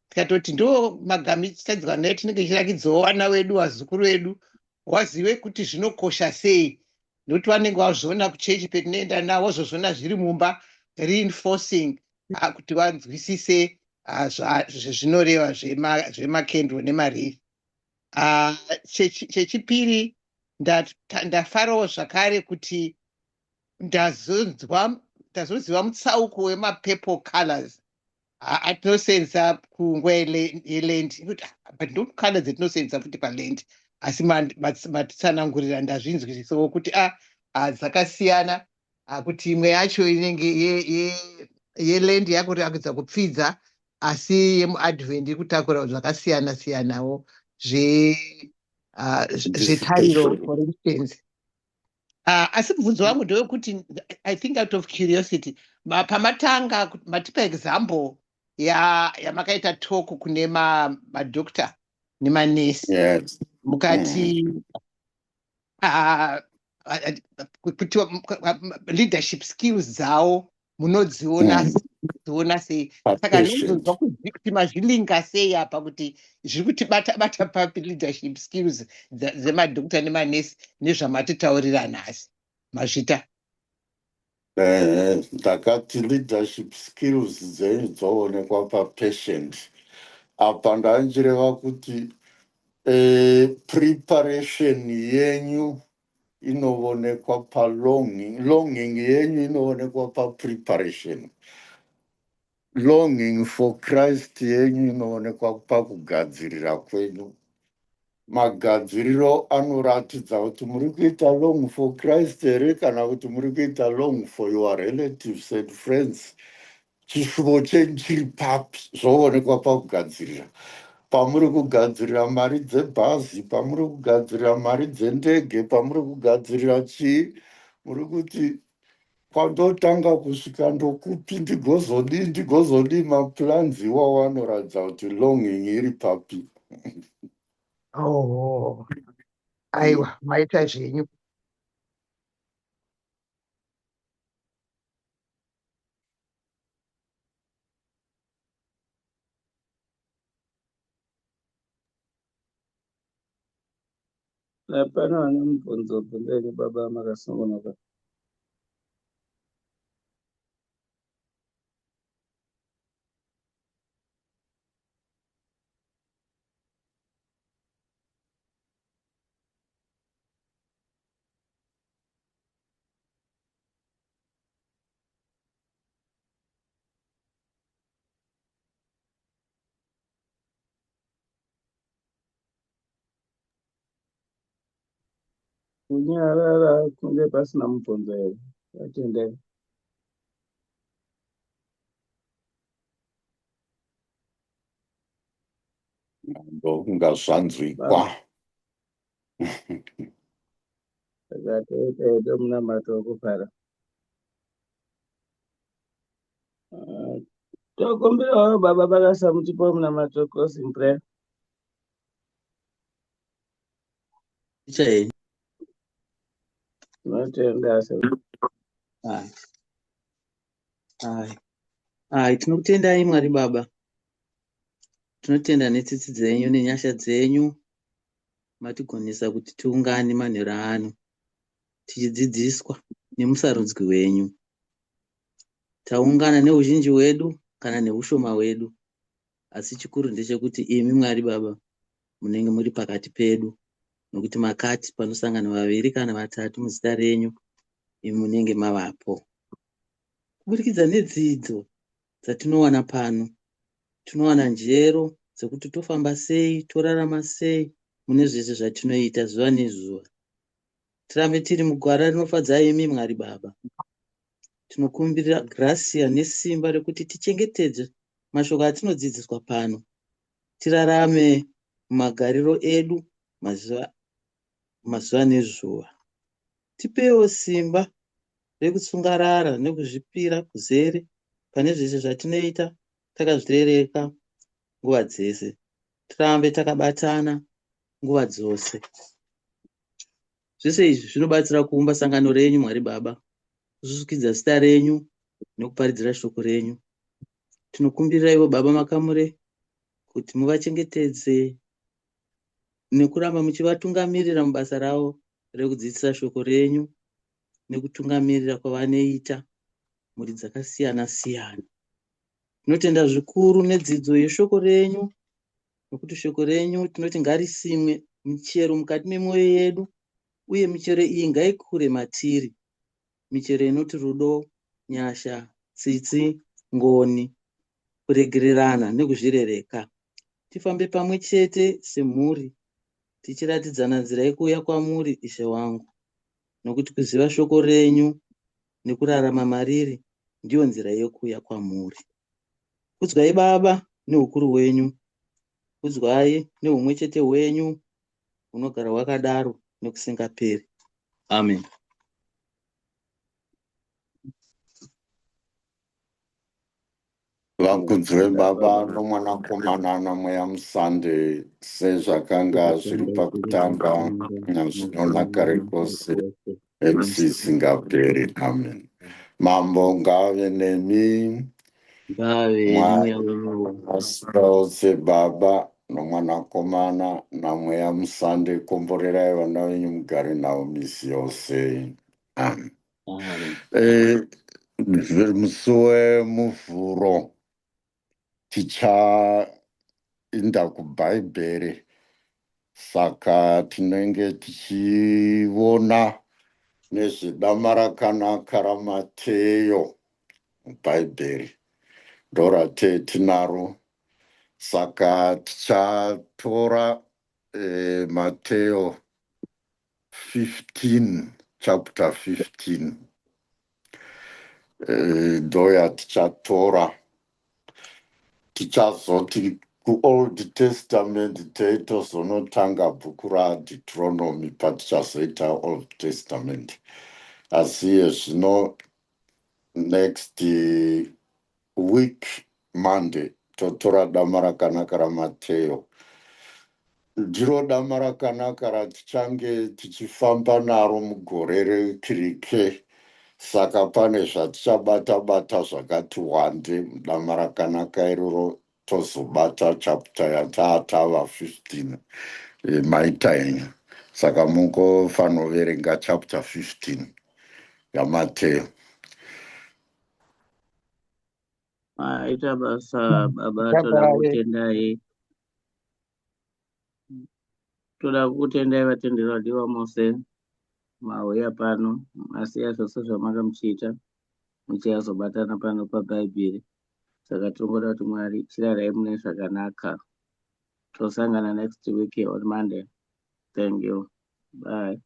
Tikatoti ndo magami tichadzwa naye tinenge tichirakidzawo vana vedu, vazukuru vedu, wazive kuti zvinokosha sei. Nokuti vanenge vazviona kuchechi petinoenda navo, vozozviona zviri mumba, reinforcing kuti vanzwisise zvezvinoreva zvemakendro nemarethi. Chechipiri, ndafarawo zvakare kuti ndazoziva mutsauko wemapurple colors atinosenza kunguva yeLent. But ndo kala dzetinosenza futi paLent, asi matitsanangurira ndazvinzwisisawo kuti dzakasiyana, kuti imwe yacho inenge yeLent yakurakidza kupfidza, asi yemuadvent iri kutakura zvakasiyana siyanawo zvetariro, for instance. Asi mubvunzo wangu ndewekuti I think out of curiosity, pamatanga matipa example yamakaita talk kune madokta nemanesi. Yes. Mukati kuti leadership skills dzavo munodziona sei? Saka ndinozwa kuti mazvilinga sei apa kuti zviri kuti bata papi leadership skills dzemadokta nemanesi nezvamatitaurira nhasi. mazvita. Ndakati leadership skills dzenyu dzoonekwa papatient. Apa ndanjireva kuti preparation yenyu inoonekwa palonging. Longing yenyu inoonekwa papreparation. Longing for Christ yenyu inoonekwa pakugadzirira kwenyu. Magadziriro anoratidza kuti muri kuita long for Christ here kana kuti muri kuita long for your relatives and friends. Chishuvo chenyu chiri papi zvoonekwa pakugadzirira. Pamuri kugadzirira mari dzebhazi, pamuri kugadzirira mari dzendege, pamuri kugadzirira chii, muri kuti kwandotanga kusvika ndokupi ndigozodii maplans iwawo anoratidza kuti longing iri papi. Oh, aiwa, maita zvenyu. Hapana vane mubvunzo pembeni baba makasungunuka. Kunyarara kunge pasina mubvunzo here. Atendei. Ndokungazvanzwikwa. Takatoita edo munamato wokufara. Tokumbirawo baba Bakasa mutipo munamato closing prayer. Chai. Tinotenda Tinokutendai Mwari Baba. Tinotenda netsitsi dzenyu nenyasha dzenyu matigonesa kuti tiungane manheru ano tichidzidziswa nemusarudzwi wenyu. Taungana neuzhinji hwedu kana neushoma hwedu, asi chikuru ndechekuti imi Mwari Baba munenge muri pakati pedu, nokuti makati panosangana vaviri kana vatatu muzita renyu, imi munenge mavapo. Kuburikidza nedzidzo dzatinowana pano, tinowana njero dzekuti tofamba sei, torarama sei mune zvese zvatinoita zuva nezuva. Tirambe tiri mugwara rinofadza imi Mwari Baba. Tinokumbira gracia nesimba rekuti tichengetedze mashoko atinodzidziswa pano, tirarame mumagariro edu mazuva nezuva. Tipewo simba rekutsungarara nekuzvipira kuzere pane zvese zvatinoita takazvirereka nguva dzese. Tirambe takabatana nguva dzose. Zvese izvi zvinobatsira kuumba sangano renyu Mwari Baba, kusvukidza zita renyu nekuparidzira shoko renyu. Tinokumbirira ivo Baba Makamure kuti muvachengetedze nekuramba muchivatungamirira mubasa ravo rekudzidzisa shoko renyu nekutungamirira kwavanoita mhuri dzakasiyana siyana. Tinotenda zvikuru nedzidzo yeshoko renyu, nokuti shoko renyu tinoti ngarisimwe michero mukati memwoyo yedu, uye michero iyi ngaikure matiri, michero inoti rudo, nyasha, tsitsi, ngoni, kuregererana nekuzvirereka. Tifambe pamwe chete semhuri, tichiratidzana nzira yekuuya kwamuri, Ishe wangu, nokuti kuziva shoko renyu nekurarama mariri ndiyo nzira yekuuya kwamuri. Kudzwai Baba neukuru hwenyu, kudzwai neumwe chete hwenyu hunogara hwakadaro nokusingaperi. Amen. Vakudzwe Baba nomwanakomana namweya musande sezvakanga zviri pakutanga nazvinonaka rekose ekusisingaperi. Amen. Mambo ngave nemi, Ngave nomweya wenyu. Mwari Baba nomwanakomana namweya musande, komborerai vana venyu mugare navo misi yose. Amen. Amen. Musi wemuvhuro tichaenda kubhaibheri, saka tinenge tichiona nezvedama rakanaka raMateyo mubhaibheri, ndoratinaro. Saka tichatora Mateyo 15, chapter 15. Ndoya tichatora, tichazoti kuOld Testament teitozonotanga bhuku raDeuteronomy patichazoita Old Testament. Asi zvino next week Monday totora dama rakanaka raMateyo. Ndiro dama rakanaka ratichange tichifamba naro mugore rekirike, saka pane zvatichabata-bata zvakati wande mudama rakanaka iroro. Tozobata chapter yataatava 15 maita henyu, saka mungofanira chapter 15 yaMateyo. Aita basa baba, toda kutendai. Toda kutendai vatenderi vadiwa mose mauya pano, masiya zvose zvamakamuchiita muchiyazobatana pano pabhaibheri. Saka tinongoda kuti Mwari chirarai mune zvakanaka. Tosangana next week on Monday. Thank you. Bye.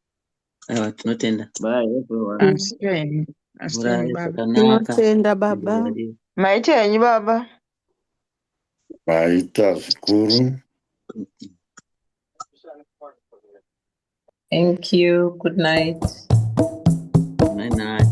Aiwa, tinotenda. Bye everyone. Asiyeni Murare baba. zvakanaka. Tinotenda baba. Maita henyu baba. Maita zvikuru. Thank you. Good night. Night night.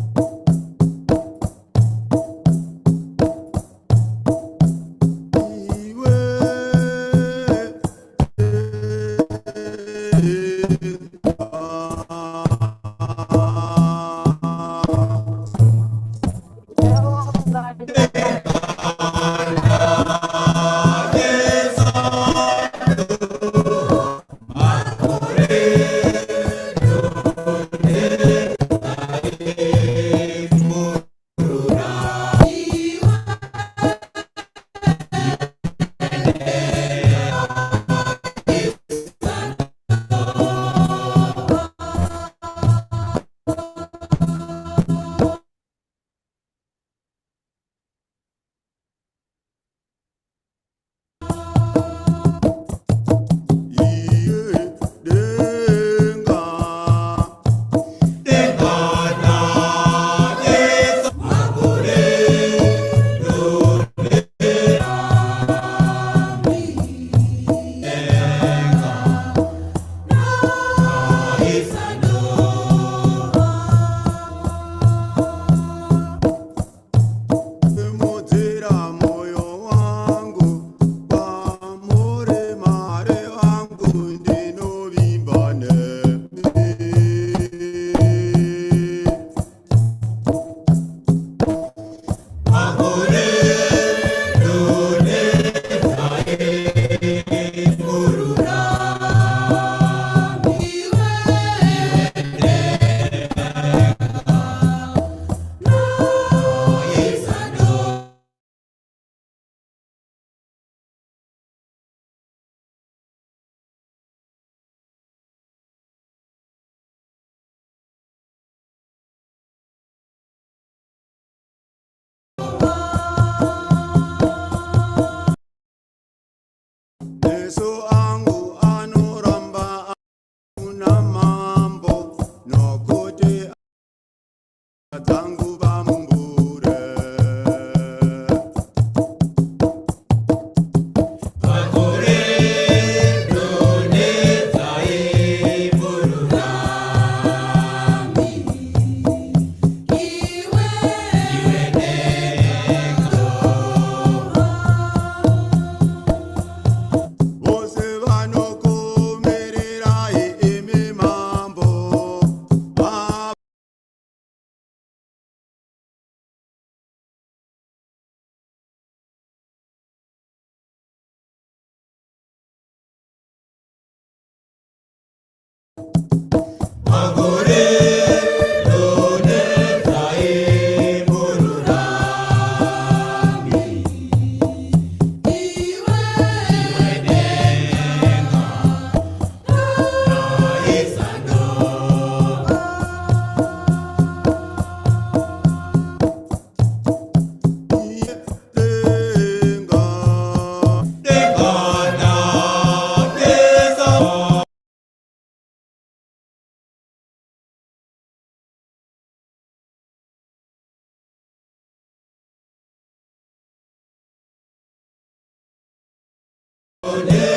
Amen.